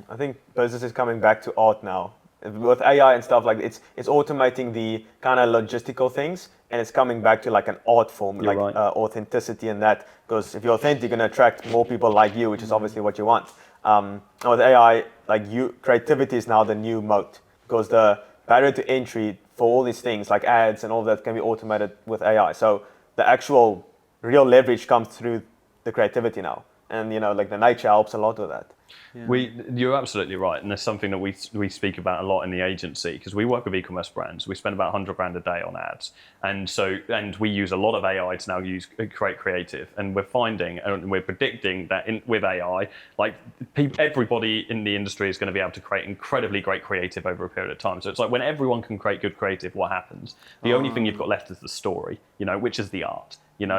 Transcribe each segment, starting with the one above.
I think business is coming back to art now. With AI and stuff, like it's automating the kind of logistical things, and it's coming back to like an art form, You're like right. authenticity in that. Because if you're authentic, you're going to attract more people like you, which is obviously what you want. And with AI, like creativity is now the new moat, because the barrier to entry for all these things like ads and all that can be automated with AI. So the actual real leverage comes through the creativity now, and like the nature helps a lot with that. You're absolutely right, and there's something that we speak about a lot in the agency, because we work with e-commerce brands. We spend about $100,000 a day on ads, and we use a lot of AI to now create creative. And we're finding and we're predicting that with AI, like everybody in the industry is going to be able to create incredibly great creative over a period of time. So it's like when everyone can create good creative, what happens? The only thing you've got left is the story, which is the art.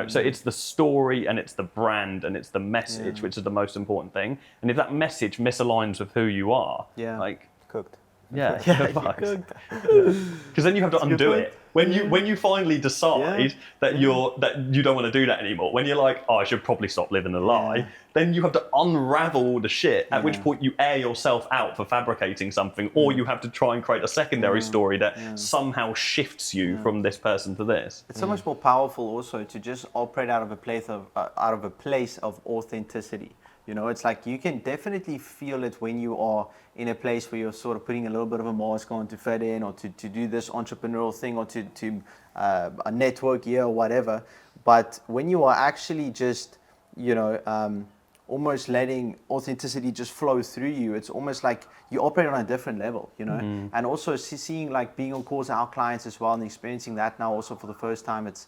So it's the story and it's the brand and it's the message, which is the most important thing. And if that message misaligns with who you are, like Cooked. you're fucked. Because then you have to undo it. When you finally decide that you don't want to do that anymore, when you're like, oh, I should probably stop living a lie, then you have to unravel all the shit, at which point you air yourself out for fabricating something, or you have to try and create a secondary story that somehow shifts you from this person to this. It's so much more powerful also to just operate out of a place of authenticity. It's like you can definitely feel it when you are in a place where you're sort of putting a little bit of a mask on to fit in, or to do this entrepreneurial thing, or to a network here or whatever. But when you are actually just, almost letting authenticity just flow through you, it's almost like you operate on a different level, And also seeing, like, being on calls with our clients as well and experiencing that now also for the first time, it's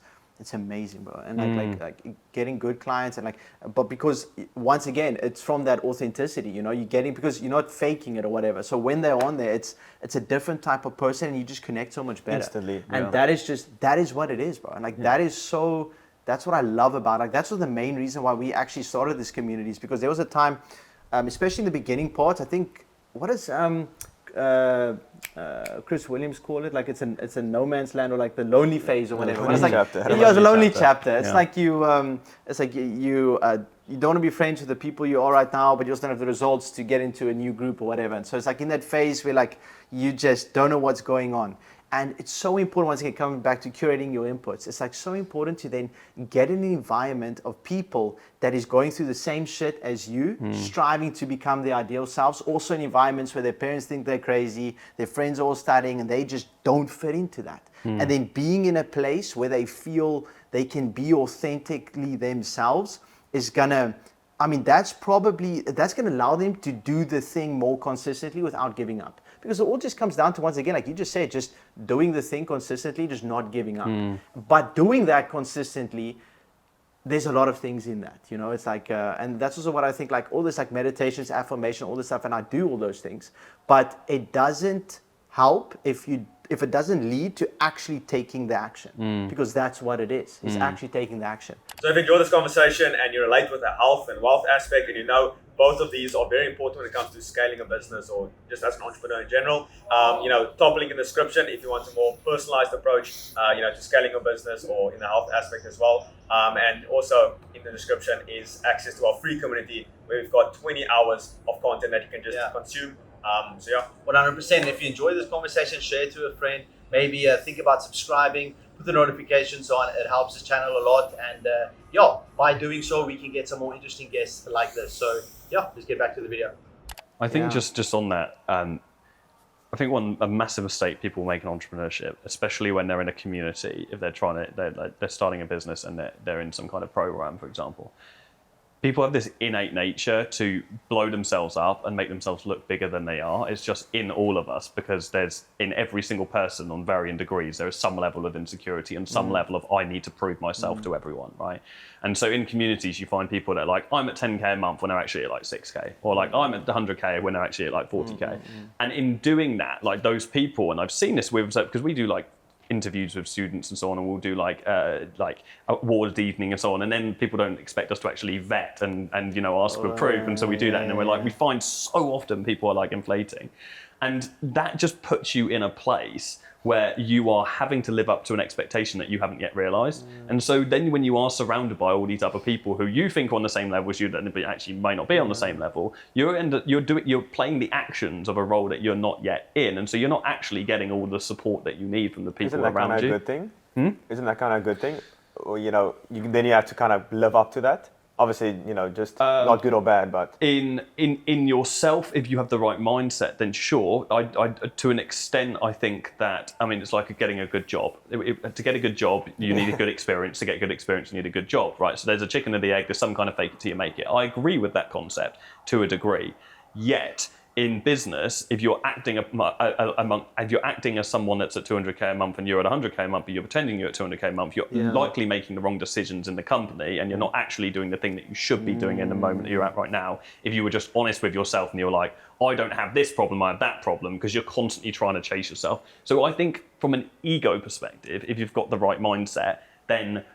amazing, bro. And like getting good clients, and but because once again, it's from that authenticity, you're getting, because you're not faking it or whatever. So when they're on there, it's a different type of person, and you just connect so much better. Instantly. And that is what it is, bro. And that's what I love about it. Like, that's what the main reason why we actually started this community is because there was a time, especially in the beginning parts, I think, what is Chris Williams call it, like it's a no man's land, or like the lonely phase or whatever. It's like it's a lonely chapter. It's like you don't want to be friends with the people you are right now, but you also don't have the results to get into a new group or whatever. And so it's like in that phase where like you just don't know what's going on. And it's so important, once again, coming back to curating your inputs. It's like so important to then get in an environment of people that is going through the same shit as you, striving to become their ideal selves. Also in environments where their parents think they're crazy, their friends are all studying, and they just don't fit into that. And then being in a place where they feel they can be authentically themselves is gonna, that's gonna allow them to do the thing more consistently without giving up. Because it all just comes down to, once again, like you just said, just doing the thing consistently, just not giving up. But doing that consistently, there's a lot of things in that, it's like, and that's also what I think, like all this like meditations, affirmation, all this stuff, and I do all those things, but it doesn't help if it doesn't lead to actually taking the action, because that's what it is. It's actually taking the action. So if you enjoy this conversation and you relate with the health and wealth aspect, and both of these are very important when it comes to scaling a business or just as an entrepreneur in general, top link in the description if you want a more personalized approach, to scaling a business or in the health aspect as well. And also in the description is access to our free community where we've got 20 hours of content that you can just consume. 100%. If you enjoy this conversation, share it to a friend. Maybe think about subscribing, put the notifications on. It helps the channel a lot. And by doing so, we can get some more interesting guests like this. So let's get back to the video. I think just on that, I think a massive mistake people make in entrepreneurship, especially when they're in a community, if they're starting a business and they're in some kind of program, for example. People have this innate nature to blow themselves up and make themselves look bigger than they are. It's just in all of us, because there's in every single person on varying degrees, there is some level of insecurity and some level of I need to prove myself to everyone, right? And so in communities, you find people that are like, I'm at 10K a month when they're actually at like 6K, or like I'm at 100K when they're actually at like 40K. And in doing that, like those people, and I've seen this with, because we do like interviews with students and so on, and we'll do like award evening and so on, and then people don't expect us to actually vet and ask for proof, and so we do that, and then we find so often people are like inflating, And that just puts you in a place where you are having to live up to an expectation that you haven't yet realized. And so then when you are surrounded by all these other people who you think are on the same level as you, but actually may not be on the same level, you're playing the actions of a role that you're not yet in. And so you're not actually getting all the support that you need from the people around you. Isn't that kind of a good thing? Isn't that kind of a good thing? Or, then you have to kind of live up to that. Obviously, just not good or bad, but in yourself, if you have the right mindset, then sure. I to an extent, I think that it's like getting a good job. To get a good job, you need a good experience. To get good experience, you need a good job, right? So there's a chicken and the egg. There's some kind of fake it till you make it. I agree with that concept to a degree. Yet in business, if you're acting as someone that's at 200k a month and you're at 100k a month, but you're pretending you're at 200k a month, you're likely making the wrong decisions in the company, and you're not actually doing the thing that you should be doing in the moment that you're at right now. If you were just honest with yourself and you're like, I don't have this problem, I have that problem, because you're constantly trying to chase yourself. So I think from an ego perspective, if you've got the right mindset, then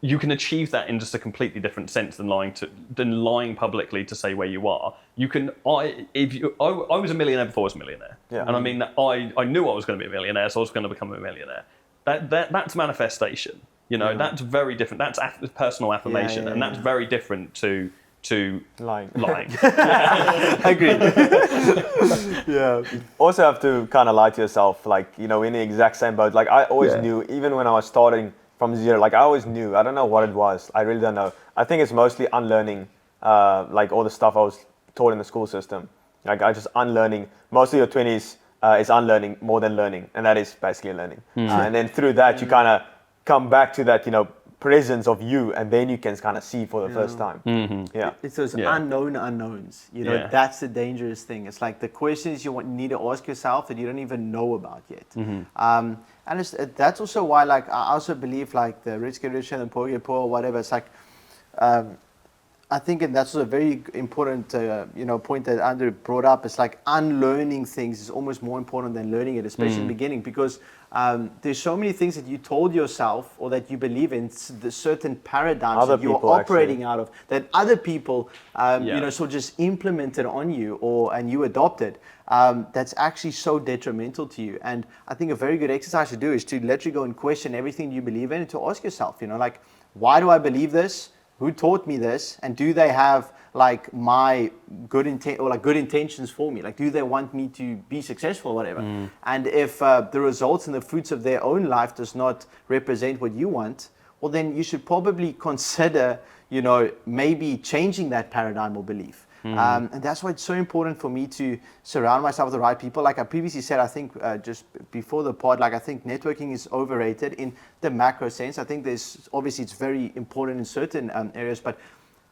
you can achieve that in just a completely different sense than lying publicly to say where you are. I was a millionaire before I was a millionaire, and I mean that I knew I was going to be a millionaire, so I was going to become a millionaire. That's manifestation. That's very different. That's personal affirmation, and that's very different to lying. I agree. Also have to kind of lie to yourself, in the exact same boat. Like I always knew, even when I was starting from zero, I always knew. I don't know what it was. I really don't know. I think it's mostly unlearning, all the stuff I was taught in the school system. I just unlearning. Most of your 20s is unlearning more than learning, and that is basically learning. And then through that, you kind of come back to that, presence of you, and then you can kind of see for the first time. It's those unknown unknowns. That's the dangerous thing. It's like the questions you need to ask yourself that you don't even know about yet. And that's also why, I also believe, the rich get richer and the poor get poor, or whatever. It's I think, and that's a very important, point that Andrew brought up. It's like unlearning things is almost more important than learning it, especially in the beginning, because there's so many things that you told yourself or that you believe in, the certain paradigms that you're operating out of, that other people, just implemented on you and you adopted. That's actually so detrimental to you. And I think a very good exercise to do is to literally go and question everything you believe in, and to ask yourself, why do I believe this? Who taught me this? And do they have my good intent or good intentions for me? Do they want me to be successful or whatever? And if the results and the fruits of their own life does not represent what you want, well, then you should probably consider, maybe changing that paradigm or belief. And that's why it's so important for me to surround myself with the right people. Like I previously said, I think just before the pod, I think networking is overrated in the macro sense. I think obviously it's very important in certain areas, but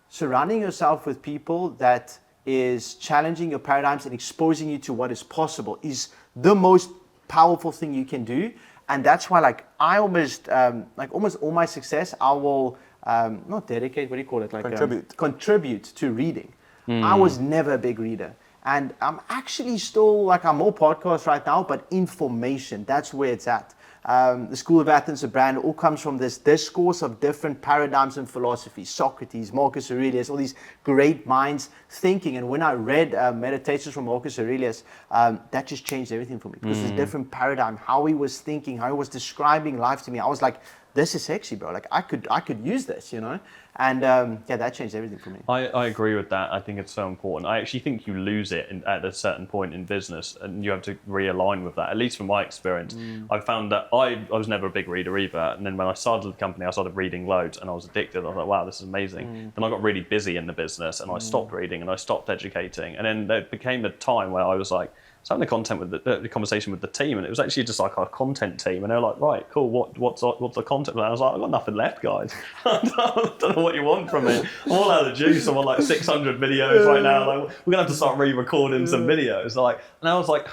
surrounding yourself with people that is challenging your paradigms and exposing you to what is possible is the most powerful thing you can do. And that's why I almost all my success, I will not dedicate, what do you call it? Contribute to reading. I was never a big reader. And I'm actually still, I'm more podcasts right now, but information, that's where it's at. The School of Athens, the brand, all comes from this discourse of different paradigms and philosophies. Socrates, Marcus Aurelius, all these great minds thinking. And when I read Meditations from Marcus Aurelius, that just changed everything for me. Because it's a different paradigm, how he was thinking, how he was describing life to me. I was like, this is sexy, bro. I could use this, And that changed everything for me. I agree with that. I think it's so important. I actually think you lose it at a certain point in business, and you have to realign with that. At least from my experience, I found that I was never a big reader either. And then when I started the company, I started reading loads, and I was addicted. I was like, wow, this is amazing. Then I got really busy in the business, and I stopped reading, and I stopped educating. And then there became a time where I was like, having the conversation with the team, and it was actually just our content team, and they were like, right, cool, what's the content? And I was like, I've got nothing left, guys. I don't know what you want from me. I'm all out of juice. I'm on 600 videos right now. We're gonna have to start re-recording some videos. And I was like,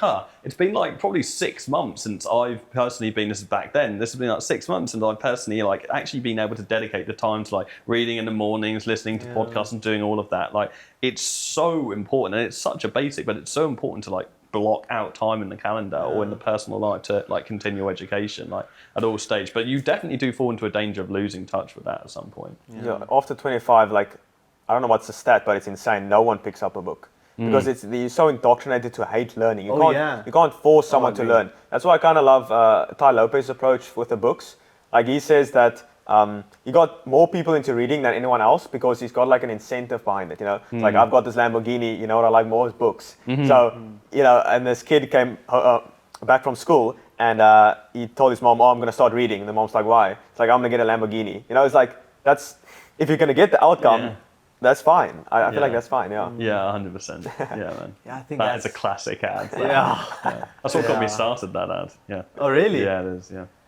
it's been probably 6 months since I've personally been. This is back then. This has been 6 months since I've personally actually been able to dedicate the time to reading in the mornings, listening to podcasts, and doing all of that. It's so important, and it's such a basic, but it's so important to block out time in the calendar or in the personal life to continue education at all stages. But you definitely do fall into a danger of losing touch with that at some point. After 25, I don't know what's the stat, but it's insane. No one picks up a book. because you're so indoctrinated to hate learning. Oh, yeah. You can't force someone to agree. learn. That's why I kind of love Ty Lopez's approach with the books. Like he says that he got more people into reading than anyone else because he's got like an incentive behind it. It's like, I've got this Lamborghini. You know what I like more is books. So and this kid came back from school and he told his mom, "Oh, I'm gonna start reading." And the mom's like, "Why?" It's like, "I'm gonna get a Lamborghini." It's like that's if you're gonna get the outcome. Yeah. That's fine. I feel Yeah. like that's fine. Yeah. Yeah, 100%. Yeah, man. Yeah, I think That is a that's- classic ad. Yeah. That's what got me Yeah. started, that ad. Yeah. Oh, really? Yeah, it is, yeah.